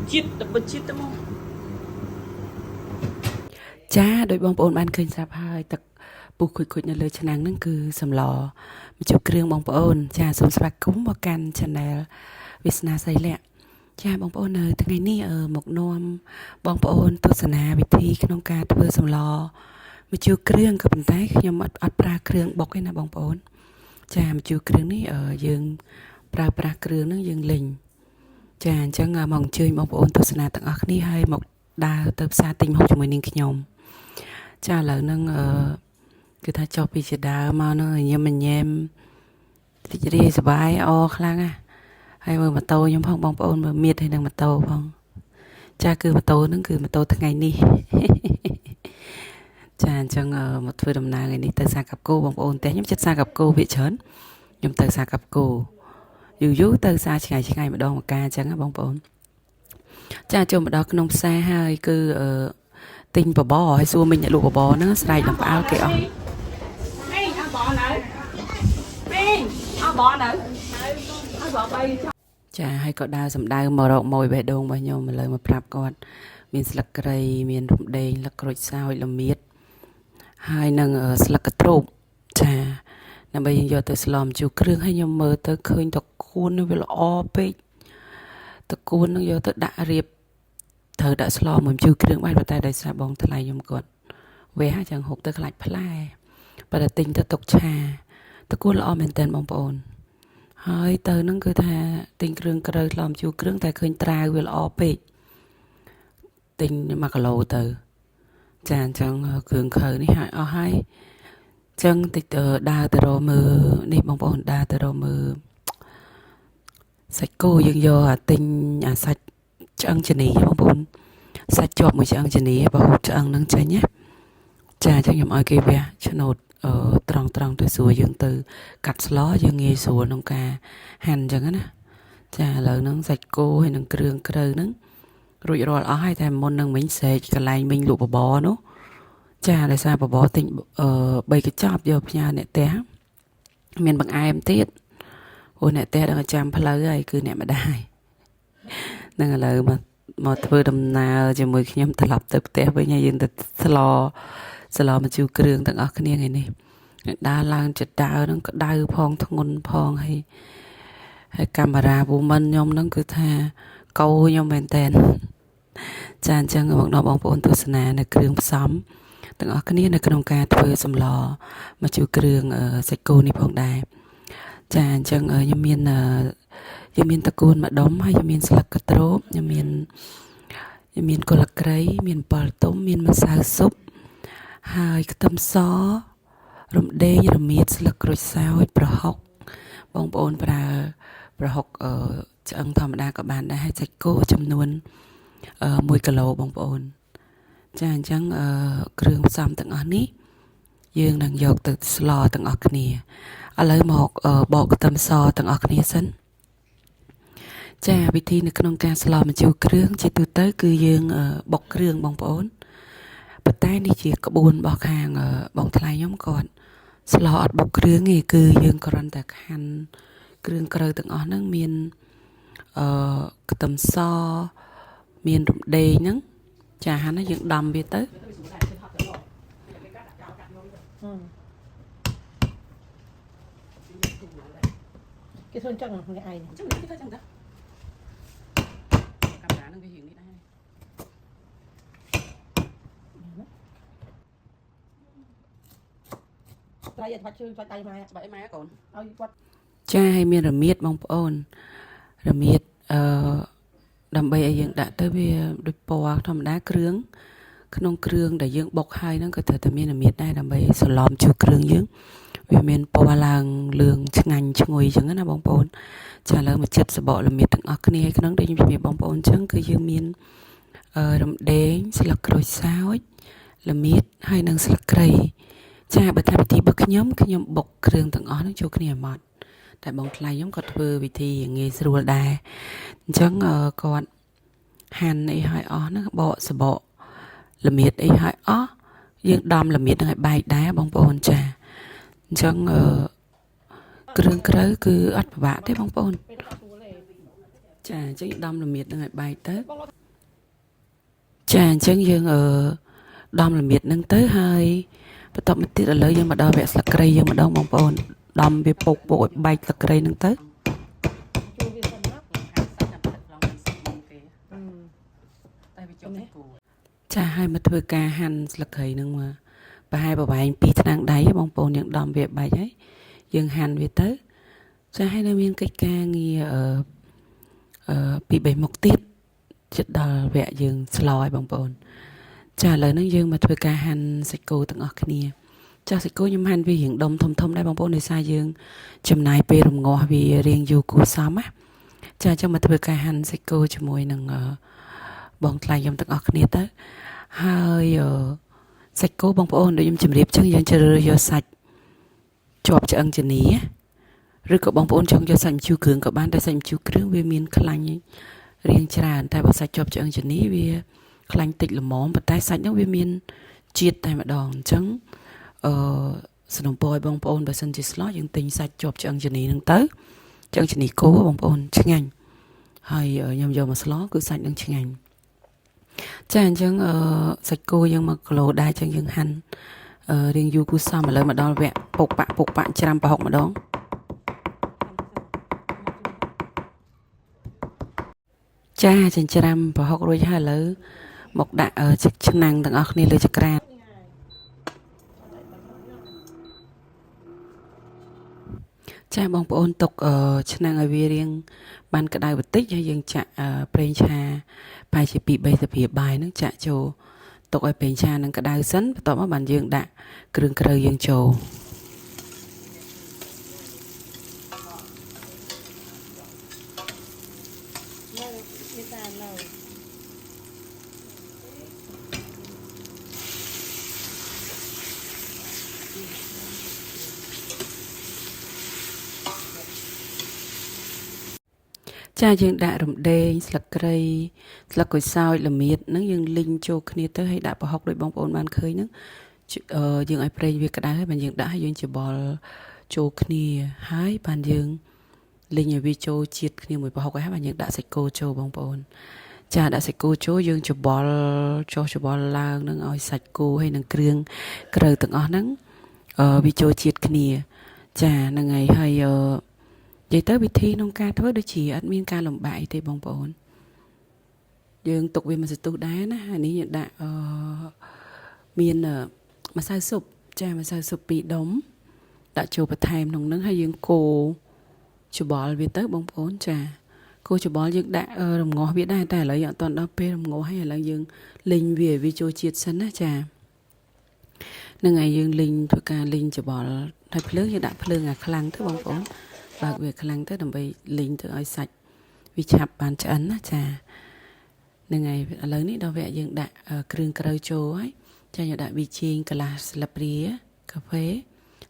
chít đập bật chít đó không cha đội bóng bồn ban khơi sạp hai tật buộc khuyết khuyết nơi lời chân năng nâng cư sầm lò một chụp kêu bóng bồn cha sum sạp cúng vào can channel Visna say lẹ cha bóng bồn nơi từ ngày ní ở một nôm bóng bồn tu sanh hà bị thi cái nông ca thưa sầm lò một chụp kêuกับเป็นtay nhomอัดปลาเครื่องบกให้นะบองปอนcha một chụp kêu ní ở dươngปลาเครื่องนั่งdương lình chaจังมองchơi bóng bồn tu sanh hà tặng ní hay một đa tập xa tình học cho mình nên nhom cha là nâng cứ ta cho bị đào mà nó nhầm mình nhầm thì chỉ đi sờ bài o khlang à hay mà tàu nhom phong bong bồn mà miệt hay nâng mà tàu phong cha cứ mà tàu nâng cứ mà tàu tháng ngày ní cha chẳng một thời đầm nào ngày ní tới xa gặp cô bong bồn té nhom chết xa gặp cô bị chớn nhom tới xa gặp cô dù tới xa chỉ ngày mà đo một ca chẳng bong bồn cha cho một đó nông xa hai cứ tinh bò hay xua mình nhận lụa bò nó xài làm áo kẹo chả hay có đau sầm đau mờ rộng mồi bể đông bao nhiêu mà lời mà prap con miền sặc cây miền rụng đê là cội sao là miết hai nâng ở sặc trộm chả nằm bây giờ tới slum chiều kêu hay nhau mờ tới khơi tật cuốn nó về là o pe tật cuốn nó giờ tới đã riệp thở đã slum mình chiều kêu bay vào tay đại sa bong thay nhom còn về hai chàng hộp tới lại plai và đã tình tới tộc trà tật cuốn là o mình tên bong bồn hơi tới nó cứ tha tình kêu kêu làm chiều kêu tại khơi trai về là o pe tình mà cái lầu từ chàng chàng cường khởi ní hại o hai chân tịch đa từ rồi mờ đi bong bồn đa từ rồi mờ sạch cô dương do tình sạch chân chân ní bong bồn sạch chọt một chân chân ní bảo hụt chân nâng chân nhé cha cho nhầm ai kia về cho nốt ở tròn tròn từ sủa dương từ cắt ló dương nghe sủa nông ca hành chẳng á cha lời nâng sạch cô hay nâng kêu nâng rồi ở hai thằng môn nâng mình sẽ cái lại mình lụa bò nó cha là sao bò tình bay cái chóp vô nhà nè té miền bằng ai em tiết ôi nè té đang chăm phá lỡ ấy cứ nè mà đai nên là mà thôi đầm nào cho mười khi nhom tập lập tập té với nhà dân tập slo mà chịu kêu tặng ở cái này này đa lang chật đa nó có đa phong thằng ngôn phong hay camera vô mình nhom nó cứ tha câu nhom bền tên cha chẳng ở bọn nó bóng bồn tu sanh là kêu sắm tặng ở cái này là cái nông ca thuê sầm lò mà chịu kêu ở sạch cô này phong đài cha chẳng ở như miền tắc côn mà đóng hay như miền sạc cát rốp như miền cô lạc cây miền bò tôm miền mà sao súp hai cái tấm xó rụm đê như là miền sạc rồi sao hết bờ học bông bồn bờ học ở chẳng thầm đa các bạn đã hay sạch cô chấm nuôn mùi cà lô bông bồn cha chẳng kêu xăm tặng ở ní dương đang dọc từ lò tặng ở cái này ở lấy một bộ cái tấm xó tặng ở cái này sân cha bị thi được nông ca slò mà chiều kêu chỉ từ tới cứ dương bọc kêu bong bồn bật tay đi chỉ có buồn bọc hàng bong thay nhóm còn slò bọc kêu nghề cứ dương còn tại hành kêu tặng ở nước miền cái tấm xó miền rụng đê nắng cha hắn nó dựng đầm về tới cái thôn trăng là cái ai chứ mình cái thôi camera nó cái hiện đi đây tay phát chơi tay mai vậy mai còn cha hay miền rầm miệt bong bồn rầm miệt đầm bay ấy dựng đã tới về đôi bò thầm đá kêu nông kêu để dựng bọc hai nó có thể từ miền rầm miệt đây đầm bay sờ lòm chiều kêu dựng vì miền bò làng lường ngành ngồi chẳng là bong bồn cha lỡ mà chết sẽ bỏ là miệt tặng ở cái này cái nắng đây như miền bong bồn chẳng cứ dựng miền rầm đế sẽ là rồi sao ấy là miệt hai năng sẽ là cây cha bật tham thì bật cái nhóm bọc kêu tặng ở nó cho cái này mọt tại bóng lại giống có thưa vì thì nghề sưu đài chẳng còn hàn ấy hai ó nó bộ sẽ bộ là miệt ấy hai ó dương đom là miệt hai bài đá bóng bồn trà chẳng គ្រឿងក្រៅគឺអត់ពិបាកទេបងប្អូន ពេលទៅស្រួលទេ ចាអញ្ចឹងដំល្មៀតនឹងឲ្យបែកទៅចាអញ្ចឹងយើងដំល្មៀតនឹងទៅហើយបន្ទាប់មកទៀតឥឡូវយើងមកដល់វគ្គស្លឹកគ្រៃយើងម្ដងបងប្អូនដំវាពុកឲ្យបែកស្លឹកគ្រៃនឹងទៅ ជួយវាសិនណា តែវាចុះទៅគូ ចាហើយមកធ្វើការហាន់ស្លឹកគ្រៃនឹងមកប្រហែលប្រវែង2ថ្នាំងដៃបងប្អូនយើងដំវាបែកហើយយើងហាន់វាទៅចាហើយនៅមានកិច្ចការងារពី3មុខទៀតជិតដល់វគ្គយើងស្លោឲ្យបងប្អូនចាឥឡូវហ្នឹងយើងមកធ្វើការហាន់សាច់គោទាំងអស់គ្នាចាសាច់គោខ្ញុំហាន់វារៀងដុំធំៗដែរបងប្អូនដោយសារយើងចំណាយពេលរំងាស់វារៀងយូរគួរសមណាចាអញ្ចឹងមកធ្វើការហាន់សាច់គោជាមួយនឹងបងថ្លៃខ្ញុំទាំងអស់គ្នាទៅហើយសាច់គោបងប្អូនដូចខ្ញុំជម្រាបចឹងយើងជ្រើសរើសយកសាច់ជាប់ឆ្អឹងជំនីឬក៏បងប្អូនចង់យកសាច់ម្ជូរគ្រឿងក៏បានតែសាច់ម្ជូរគ្រឿងវាមានខ្លាញ់រៀងច្រើនតែបើសាច់ជាប់ឆ្អឹងជំនីវាខ្លាញ់តិចល្មមប៉ុន្តែសាច់ហ្នឹងវាមានជាតិតែម្ដងអញ្ចឹងសំណពរឲ្យបងប្អូនបើសិនជាស្លោះយើងទិញសាច់ជាប់ឆ្អឹងជំនីហ្នឹងទៅឆ្អឹងជំនីគោបងប្អូនឆ្ងាញ់ហើយខ្ញុំយកមកស្លោគឺសាច់នឹងឆ្ងាញ់ចាអញ្ចឹងសាច់គោយើង1គីឡូដែរអញ្ចឹងយើងហាន់រៀងយូរគូសមឥឡូវមកដល់វគ្គពុកបាក់ច្រាំប្រហុកម្ដងចាចិញ្ច្រាំប្រហុករួចហើយឥឡូវមកដាក់ឆ្នាំងទាំងអស់គ្នាលើចក្រានចាបងប្អូនទុកឆ្នាំងឲ្យវារៀងបានក្តៅបន្តិចហើយយើងចាក់ប្រេងឆាប្រហែលជា2-3 ស្លាបព្រាបាយហ្នឹងចាក់ចូលទុកឲ្យប្រេងឆានឹងក្តៅសិនបន្ទាប់មកបានយើងដាក់គ្រឿងក្រៅយើងចូលចាយើងដាក់រំដេងស្លឹកគ្រៃស្លឹកក្រូចសើចល្មៀតហ្នឹងយើងលីងចូលគ្នាទៅហើយដាក់ប្រហុកដូចបងប្អូនបានឃើញហ្នឹងយើងឲ្យប្រេងវាក្តៅហើយបានយើងដាក់ហើយយើងច្បល់ចូលគ្នាហើយបានយើងលីងឲ្យវាចូលជាតិគ្នាមួយប្រហុកហើយបានយើងដាក់សាច់គោចូលបងប្អូនចាដាក់សាច់គោចូលយើងច្បល់ឡើងនឹងឲ្យសាច់គោហើយនឹងគ្រឿងក្រៅទាំងអស់ហ្នឹងវាចូលជាតិគ្នាចាហ្នឹងហើយនិយាយទៅវិធីក្នុងការធ្វើដូចជាអត់មានការលំបាកអីទេបងប្អូនយើងទុកវាមួយសន្ទុះដែរណាហើយនេះយើងដាក់មានម្សៅស៊ុបចាម្សៅស៊ុប2ដុំដាក់ចូលបន្ថែមក្នុងហ្នឹងហើយយើងកូរច្បល់វាទៅបងប្អូនចាកូរច្បល់យើងដាក់រំងាស់វាដែរតែឥឡូវយើងអត់ទាន់ដល់ពេលរំងាស់ហើយឥឡូវយើងលីងវាចូលជាតិសិនណាចាហ្នឹងហើយយើងលីងធ្វើការលីងច្បល់ហើយភ្លើងយើងដាក់ភ្លើងអាខ្លាំងទៅបងប្អូនបើកវាខ្លាំងទៅដើម្បីលីងទៅឲ្យសាច់វាឆាប់បានឆ្អិនណាចាហ្នឹងហើយឥឡូវនេះដល់វគ្គយើងដាក់គ្រឿងក្រៅចូលហើយចាយើងដាក់ប៊ីចេងកន្លះស្លាបព្រាកាហ្វេ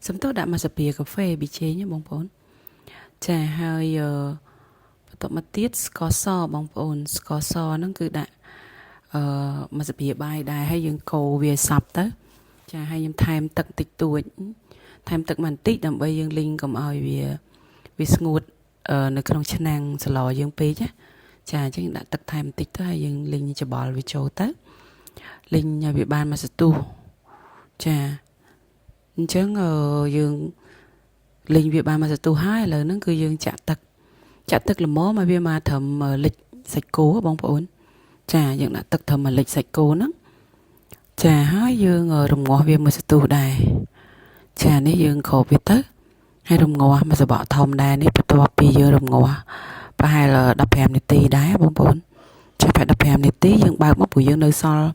សំទោសដាក់មួយស្លាបព្រាកាហ្វេប៊ីចេងណាបងប្អូនចាហើយបន្ទាប់មកទៀតស្ករសបងប្អូនស្ករសហ្នឹងគឺដាក់មួយស្លាបព្រាបាយដែរហើយយើងកូរវាសព្វទៅចាហើយខ្ញុំថែមទឹកតិចតួចថែមទឹកបន្តិចដើម្បីយើងលីងកុំឲ្យវាស្ងួតនៅក្នុងឆ្នាំងសឡយើងពេកណាចាអញ្ចឹងដាក់ទឹកថែមបន្តិចទៅហើយយើងលីងច្បល់វាចូលទៅលីងឲ្យវាបានមួយសន្ទុះចាអញ្ចឹងយើងលីងវាបានមួយសន្ទុះហើយឥឡូវហ្នឹងគឺយើងចាក់ទឹកល្មមឲ្យវាមកត្រឹមលិចសាច់គោបងប្អូនចាយើងដាក់ទឹកត្រឹមលិចសាច់គោហ្នឹងចាហើយយើងរំងាស់វាមួយសន្ទុះដែរចានេះយើងគ្របវាទៅហើយរំងាស់មួយសបកធំដែរនេះបន្ទាប់ពីយើងរំងាស់ប្រហែល15នាទីដែរបងប្អូនចា15នាទីយើងបើកមកព្រោះយើងនៅសល់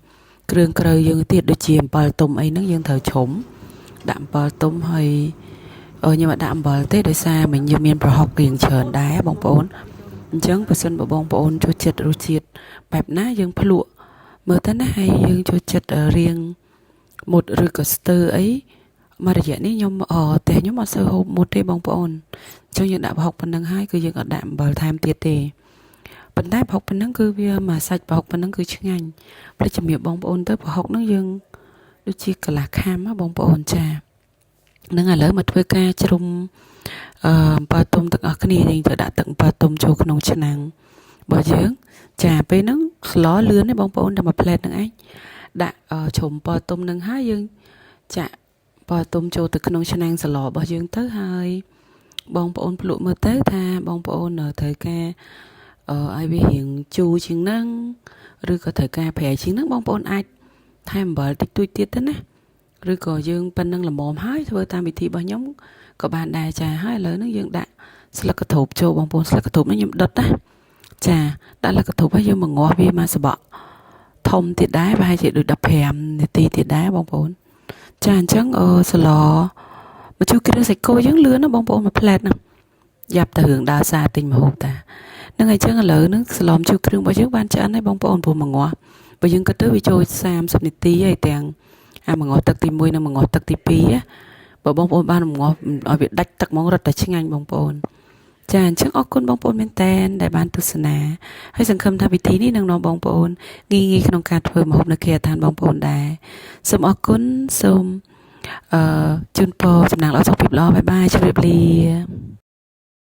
គ្រឿងក្រៅយើងទៀតដូចជាអំបិលទុំអីហ្នឹងយើងត្រូវឆុំដាក់អំបិលទុំហើយខ្ញុំអត់ដាក់អំបិលទេដោយសារមិញយើងមានប្រហុករៀងច្រើនដែរបងប្អូនអញ្ចឹងបើសិនបងប្អូនចូលចិត្តរសជាតិបែបណាយើងភ្លក់មើលទៅណាហើយយើងចូលចិត្តរៀងមុតឬក៏ស្ទើអីមករយៈនេះខ្ញុំតែខ្ញុំអត់សូវហូបមុតទេបងប្អូនអញ្ចឹងយើងដាក់ប្រហុកប៉ុណ្្នឹងហើយគឺយើងអត់ដាក់អំបិលថែមទៀតទេប៉ុន្តែប្រហុកប៉ុណ្្នឹងគឺវាមកសាច់ប្រហុកប៉ុណ្្នឹងគឺឆ្ងាញ់ព្រោះជំរាបបងប្អូនទៅប្រហុកហ្នឹងយើងដូចជាកន្លះខាំណាបងប្អូនចានឹងឥឡូវមកធ្វើការជ្រុំ អំបិលទុំទាំងអស់គ្នាយើងត្រូវដាក់ទឹកអំបិលទុំចូលក្នុងឆ្នាំងរបស់យើងចាពេលហ្នឹងស្លលឿនទេបងប្អូនតែមួយផ្លែតហ្នឹងឯងដាក់ជ្រុំអំបិលទុំហ្នឹងហើយយើងចាក់អំបិលទុំចូលទៅក្នុងឆ្នាំងស្លរបស់យើងទៅហើយបងប្អូនភ្លក់មើលទៅថាបងប្អូនត្រូវការឲ្យវារៀងជូរជាងហ្នឹងឬក៏ត្រូវការប្រៃជាងហ្នឹងបងប្អូនអាចថែមអំបិលតិចតួចទៀតទៅណាឬក៏យើងប៉ុណ្្នឹងល្មមហើយធ្វើតាមវិធីរបស់ខ្ញុំក៏បានដែរចាហើយឥឡូវហ្នឹងយើងដាក់ស្លឹកកធូបចូលបងប្អូនស្លឹកកធូបនេះខ្ញុំដុតណាចាដាក់ស្លឹកកធូបហើយយើងមកងាស់វាមកសបកធំទៀតដែរប្រហែលជាដូច15នាទីទៀតដែរបងប្អូនចាអញ្ចឹងស្លមកជួយគ្រឿងសាច់គោយើងលឿនណាបងប្អូនមួយផ្លែតហ្នឹងយ៉ាប់ទៅរឿងដើរសារទិញម្ហូបតាហ្នឹងហើយអញ្ចឹងឥឡូវហ្នឹងស្លមជួយគ្រឿងរបស់យើងបានឆ្អិនហើយបងប្អូនព្រោះមកងាស់បើយើងគិតទៅវាចូល30នាទីហើយទាំងមកងាស់ទឹកទី1និងមកងាស់ទឹកទី2ណាបើបងប្អូនបានងាស់ឲ្យវាដាច់ទឹកហ្មងរត់តែឆ្ងាញ់បងប្អូនចាអញ្ចឹងអរគុណបងប្អូនមែនតែនដែលបានទស្សនាហើយសង្ឃឹមថាវិធីនេះនឹងនាំបងប្អូនងាយក្នុងការធ្វើម្ហូបនៅគេឋានបងប្អូនដែរសូមអរគុណសូមជូនពរសំណាងល្អសុខភាពល្អបាយបាយជម្រាបលា